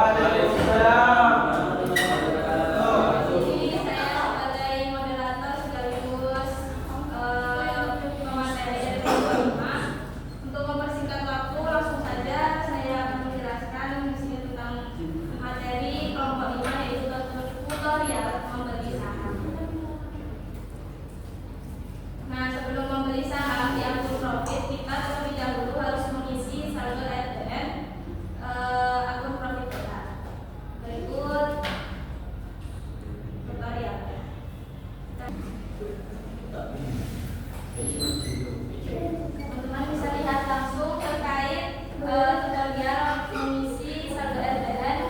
Ini saya sebagai moderator sekaligus pemateri dari kelompok 5. Untuk mempersingkat waktu, langsung saja saya akan menjelaskan di sini tentang materi kelompok 5, yaitu tutorial membeli saham. Nah, sebelum membeli saham di akun profit, kita terlebih dahulu harus mengisi saldo RTN akun profit kita. Berikut tutorial. Teman-teman bisa lihat langsung terkait tutorial mengisi saldo RTN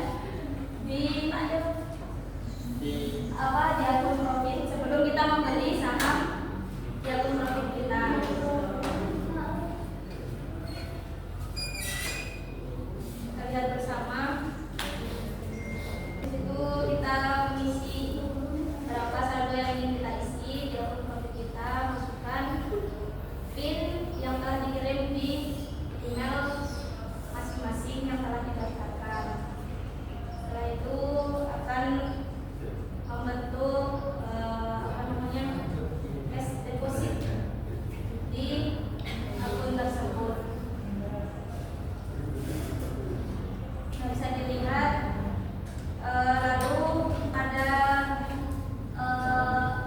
di akun profit sebelum kita membeli saham di akun profit kita. Kita lihat bersama. Di situ kita mengisi berapa saldo yang ingin kita isi di akun profit kita, masukkan PIN yang telah dikirim di email masing-masing yang telah didaftarkan. Setelah itu akan membentuk cash deposit di akun tersebut. Nah, bisa dilihat lalu ada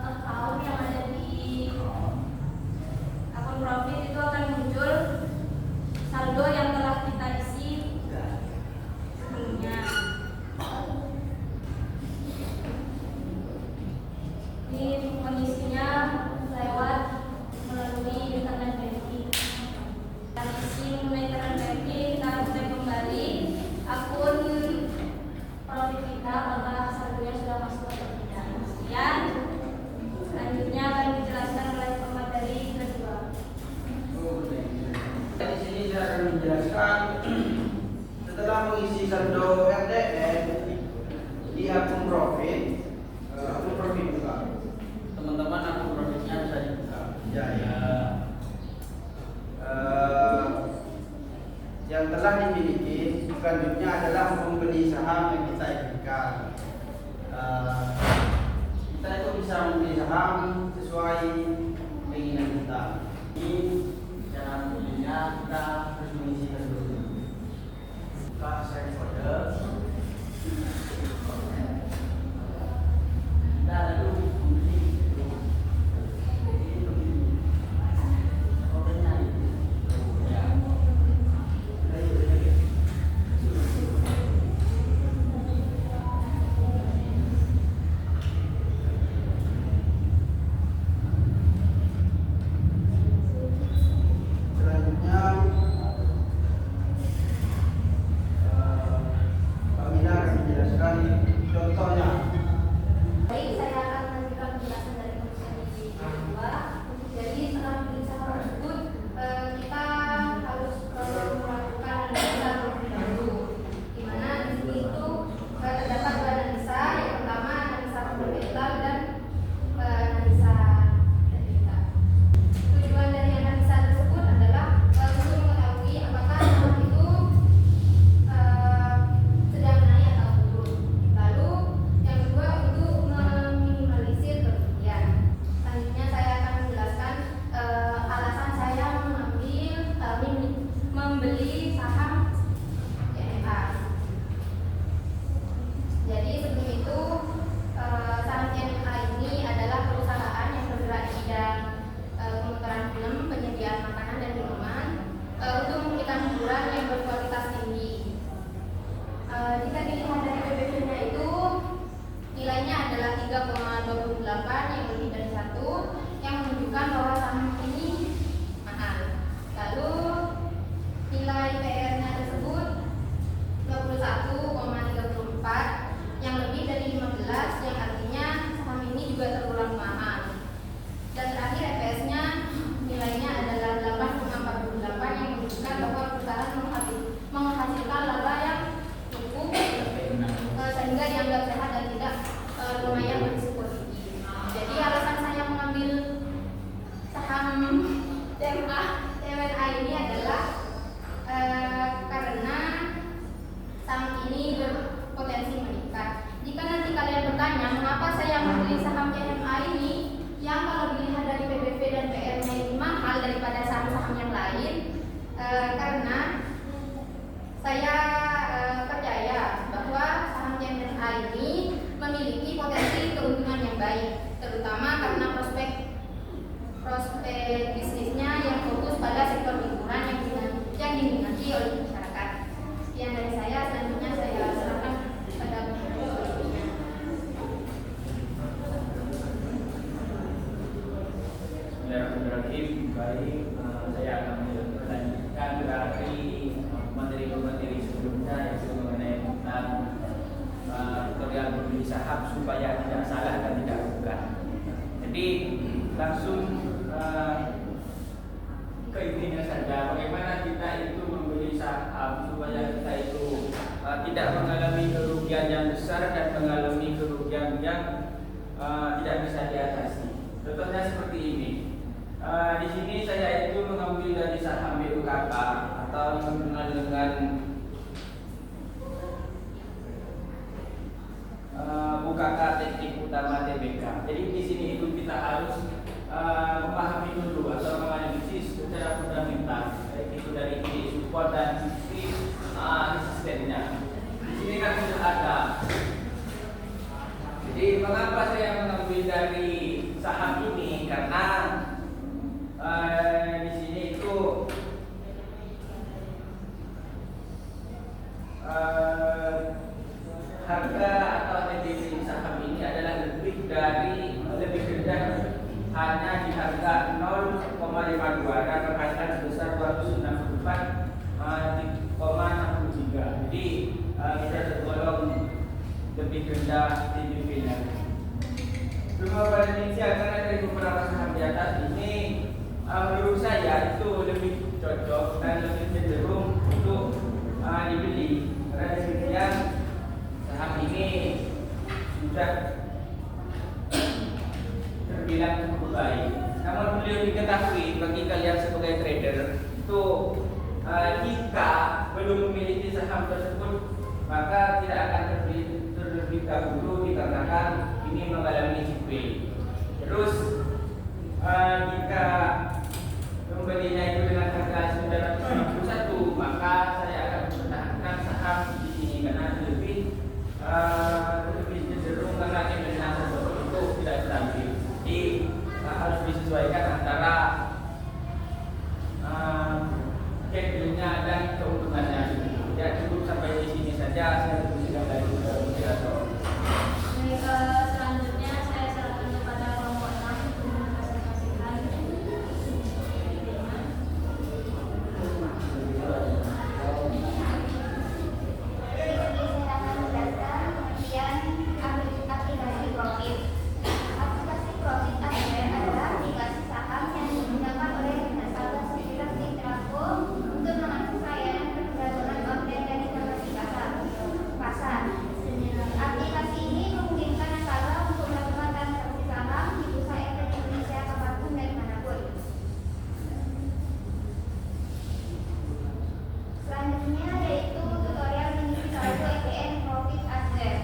account yang ada di akun profit itu akan muncul saldo yang telah kita isi sebelumnya. Ini mengisinya lewat melalui internet banking. Kita isi melalui internet banking, kita cek kembali akun profit kita apakah saldonya sudah masuk atau tidak. Sekian. Selanjutnya akan dijelaskan oleh pemateri kedua. Di sini saya akan menjelaskan setelah mengisi saldo RTN di akun profit buka. Teman-teman, akun profitnya bisa dibuka. Yang telah dimiliki selanjutnya adalah membeli saham yang kita inginkan. Kita itu bisa membeli saham sesuai keinginan kita. Ini cara membelinya kita harus mengisi dulu. Buka share kode. Kita lalu membeli. Kodenya itu. Ya. Selanjutnya Pak Mina akan menjelaskan contohnya. Baik, saya akan melanjutkan penjelasan dari komisi kedua. Jadi setelah membeli saham tersebut, kita harus melakukan analisa terlebih dahulu. Di mana di sini itu terdapat dua analisa. Yang pertama analisa fundamental dan analisa teknikal. Tujuan dari analisa tersebut adalah untuk mengetahui apakah saham itu sedang naik atau turun. Lalu yang kedua untuk meminimalisir kerugian. Selanjutnya saya akan menjelaskan alasan saya membeli saham CNA. Jadi sebelum itu saham CNA ini adalah perusahaan yang bergerak di bidang pemutaran film, penyediaan makanan dan minuman untuk memberikan hiburan yang berkualitas tinggi. Jika dilihat dari PBV-nya itu nilainya adalah 3,28 yang lebih dari 1, yang menunjukkan bahwa saham ini mahal. Lalu nilai PR-nya tersebut 21,34 yang lebih dari 15, yang artinya saham ini juga tergolong mahal. Dan terakhir EPS-nya nilainya adalah 8,48 yang menunjukkan bahwa perusahaan menghasilkan laba yang cukup sehingga dianggap sehat dan tidak lumayan berisiko tinggi. Jadi alasan saya mengambil saham CNA ini adalah karena saham ini prospek bisnisnya yang fokus pada sektor hiburan yang diminati oleh masyarakat. Sekian dari saya, selanjutnya saya serahkan pada berikutnya. Bismillahirrahmanirrahim. Baik, saya akan melanjutkan dari materi-materi sebelumnya yaitu mengenai tentang tutorial membeli saham supaya tidak salah dan tidak bukan. Jadi langsung ke intinya saja, bagaimana kita itu membeli saham supaya kita itu tidak mengalami kerugian yang besar dan mengalami kerugian yang tidak bisa diatasi. Contohnya seperti ini. Di sini saya itu mengambil dari saham BUKK atau dikenal dengan BUKK Teknik Utama TBK. Jadi di sini itu kita harus memahami dulu atau menganalisis secara fundamental, baik itu dari sisi support dan sisi resistennya. Di sini kan sudah ada. Jadi mengapa saya mengambil dari saham ini? Karena di sini itu harga atau NDV saham ini adalah lebih rendah hanya di harga 0,52 dan berkaitan sebesar 264,63. Jadi kita tergolong lebih rendah NDV-nya. Cuma pada Indonesia karena dari beberapa saham di atas ini menurut saya itu lebih cocok dan lebih cenderung untuk dibeli. Karena demikian saham ini sudah terbilang cukup baik. Namun perlu diketahui bagi kalian sebagai trader itu jika belum memiliki saham tersebut maka tidak akan terlebih dahulu dikarenakan ini mengalami CP. Terus jika membelinya itu dengan harga 991 maka saya akan mempertahankan saham di sini karena lebih cenderung karena emiten tersebut itu tidak stabil. Jadi harus disesuaikan antara candlenya dan keuntungannya. Ya cukup sampai di sini saja. Saya berusaha dari moderator. Selanjutnya saya serahkan kepada kelompok 6 untuk mempresentasikan. Aplikasi profit. Aplikasi profit adalah aplikasi saham yang digunakan oleh nasabah sekitar Intraco untuk mengakses layanan perdagangan online dan informasi pasar. Aplikasi ini memungkinkan nasabah untuk melakukan transaksi saham di bursa efek Indonesia kapanpun dan dimanapun. Selanjutnya yaitu tutorial mengisi saldo ETN Profit Adware.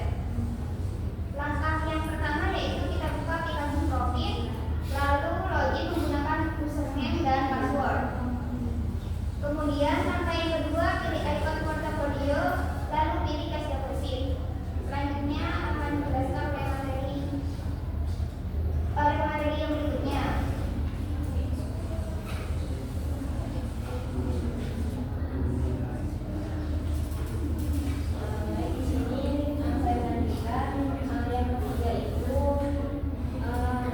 Langkah yang pertama yaitu kita buka aplikasi Profit, lalu login menggunakan username dan password. Kemudian langkah yang kedua pilih icon portofolio, lalu pilih cash deposit. Selanjutnya akan dijelaskan oleh materi yang berikutnya. Di sini saya lanjutkan yang ketiga itu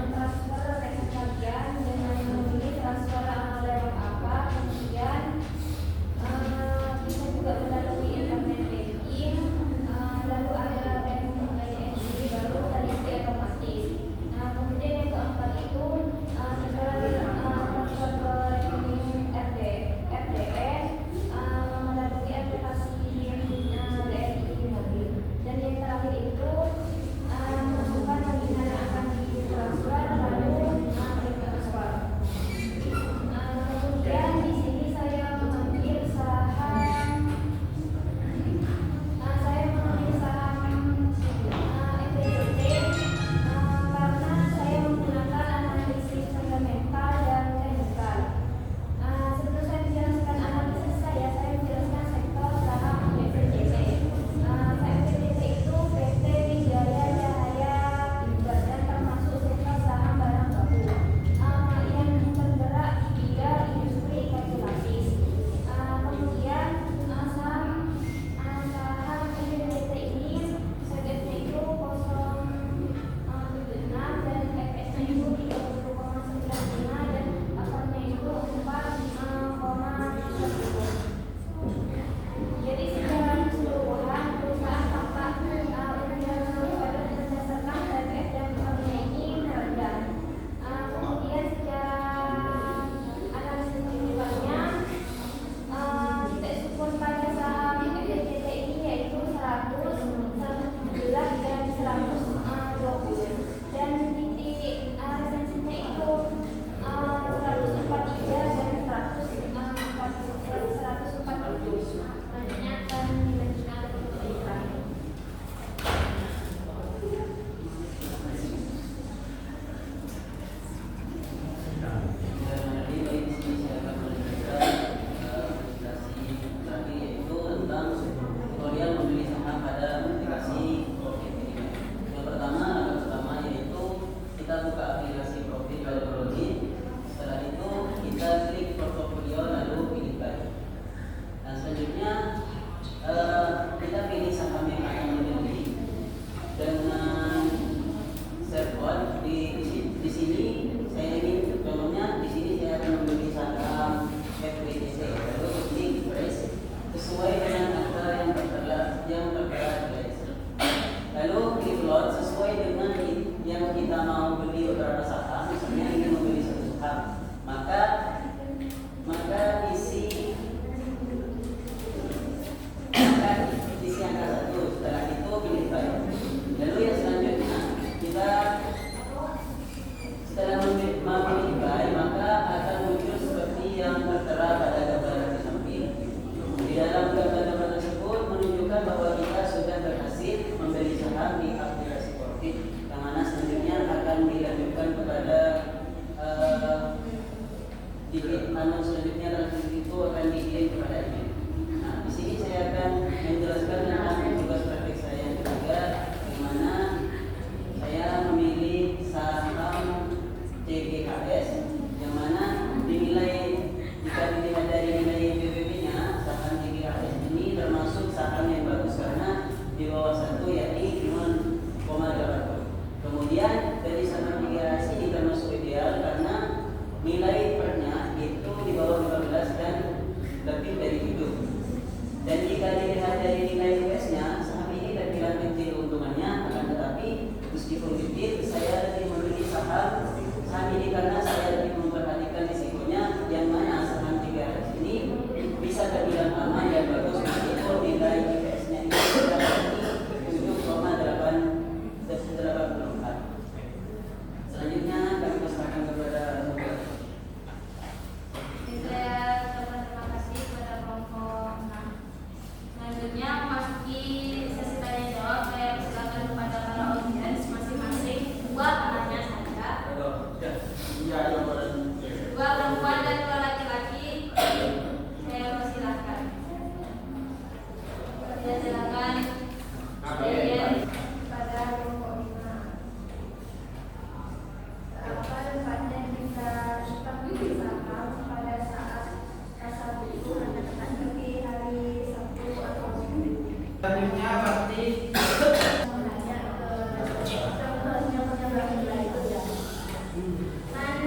transfer rekening bagian dengan memilih transfer amal lewat apa, kemudian bisa juga melalui internet banking, lalu ada rekening ING baru terisi otomatis. Nah kemudian yang keempat itu setelah transfer ke rekening RDN melalui aplikasi BRI mobil. Dan yang terakhir itu menentukan nominal yang akan ditransfer lalu klik transfer. Kemudian di sini saya mengambil saham kita mau beli beberapa saham, misalnya ingin membeli satu saham, maka isi angka 1. Setelah itu pilih buy. Lalu yang selanjutnya kita setelah memilih buy, maka akan muncul seperti yang tertera pada gambar di samping. Di dalam gambar-gambar tersebut menunjukkan bahwa kita sudah berhasil membeli saham di aplikasi Profit, yang mana selanjutnya akan dilanjutkan kepada selanjutnya transaksi itu akan dikirim kepada email. Nah, di sini saya akan menjelaskan tentang tugas praktik saya yang ketiga, di mana saya memilih saham CGKS, yang mana dinilai, jika dilihat dari nilai BBB-nya, saham CGKS ini termasuk saham yang bagus karena di bawah 1, yakni 5,8. Kemudian dari saham CGKS ini termasuk ideal karena nilai pernya itu di bawah 15 dan lebih dari itu. Dan jika dilihat dari nilai US-nya, saham ini terbilang kecil keuntungannya, akan tetapi meskipun kecil, saya lebih memilih saham ini karena saya lebih memperhatikan risikonya, yang mana saham 3 ini bisa terbilang aman dan bagus meskipun nilai US-nya itu sudah di 7,84. Selanjutnya kami persilakan kepada Saya terima kasih kepada kelompok 6. Selanjutnya memasuki sesi tanya jawab, saya persilakan kepada para audiens masing-masing 2 penanya saja. Dua perempuan dan 2 laki-laki. Saya persilakan. Saya silakan pada kelompok 5. Apa tempatnya kita tetap beli saham pada saat pasar itu hanya tekan di hari Sabtu atau Minggu? Selanjutnya pasti Menanya ke penyeberangan nilai itu ya. Kan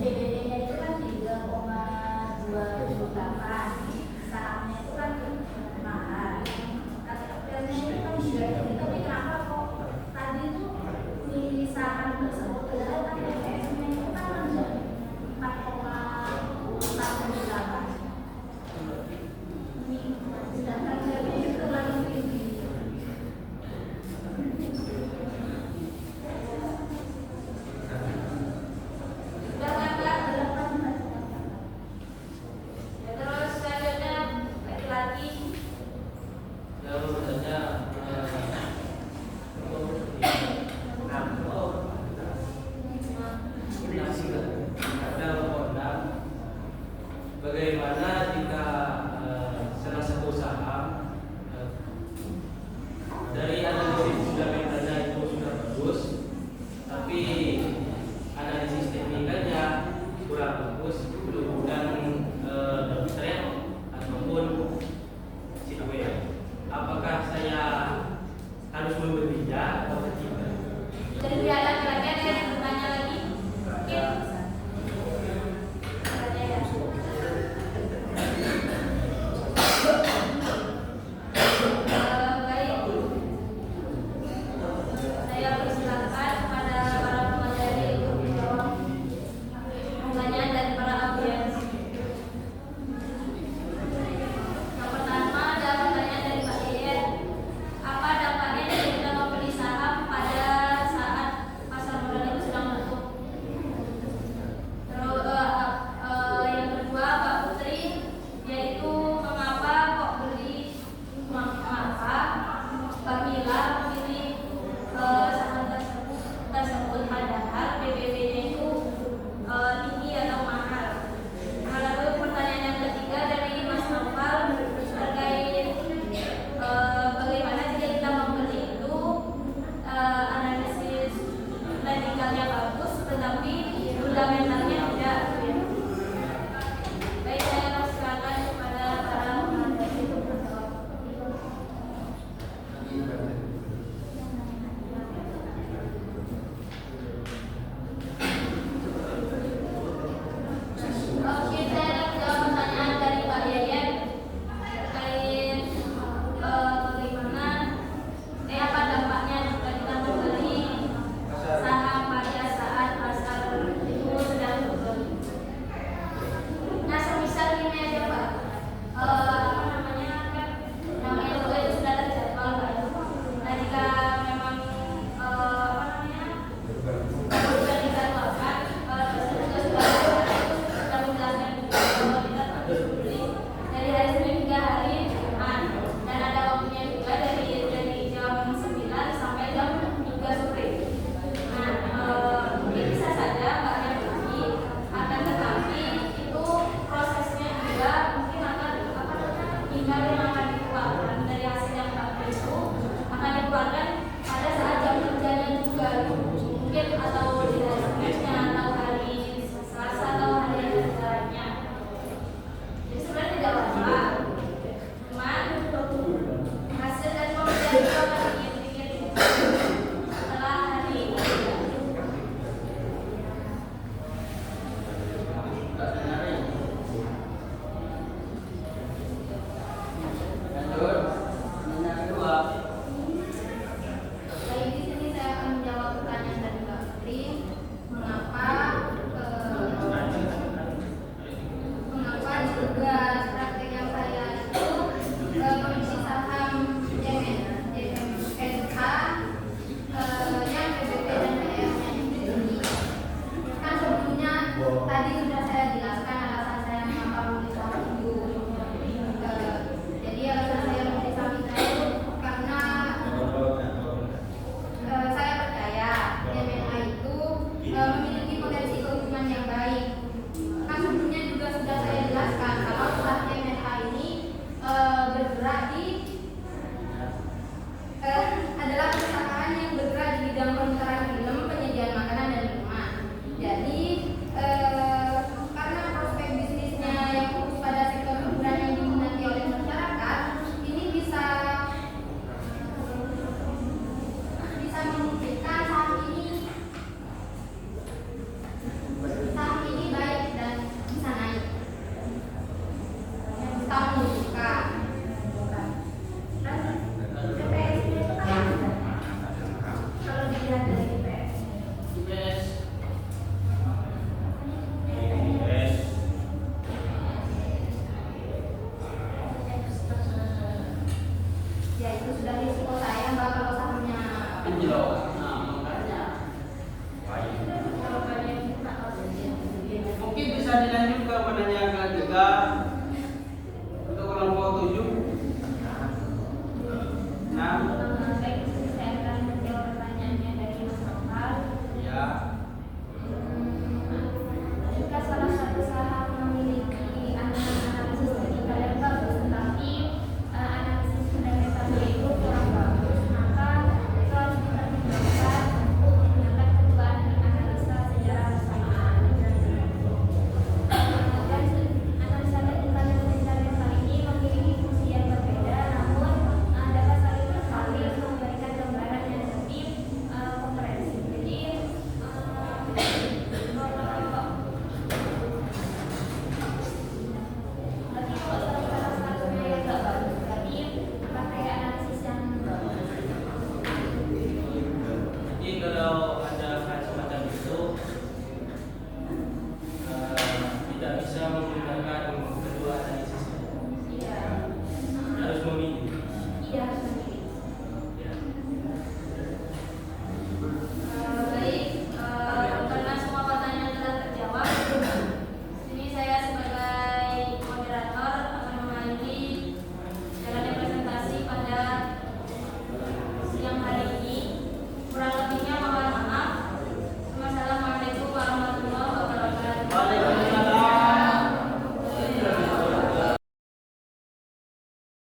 CBD-nya itu kan 3,28, sahamnya itu kan nominal yang akan dikeluarkan dari hasil yang baru itu akan dikeluarkan pada saat jam kerjanya juga, mungkin atau di hari Seninnya atau hari Selasa atau hari yang lainnya. Jadi sebenarnya tidak apa-apa, cuman hasil dan pekerjaan itu akan dikirim setelah hari ini. Pertanyaan kedua. Baik, di sini saya akan menjawab pertanyaan dari Mbak Putri, mengapa juga praktek yang saya itu memiliki saham JMSK yang PBB dan PR-nya ini. Kan sebelumnya tadi sudah saya jelaskan alasan saya mengapa memilih saham itu. Jadi alasan saya memilih saham itu karena saya percaya MNA itu memiliki potensi keuntungan yang baik. Kan sebelumnya juga sudah saya jelaskan kalau usaha MNA ini bergerak di adalah perusahaan yang bergerak di bidang pemutaran film, penyediaan makanan dan minuman. Jadi karena prospek bisnisnya yang fokus pada sektor hiburan yang diminati oleh masyarakat, ini bisa memungkinkan saham ini baik dan bisa naik. Bisa membuka. DPS itu kan kalau dilihat dari DPS. Ya itu sudah risiko saya Mbak kalau sahamnya Anjlok.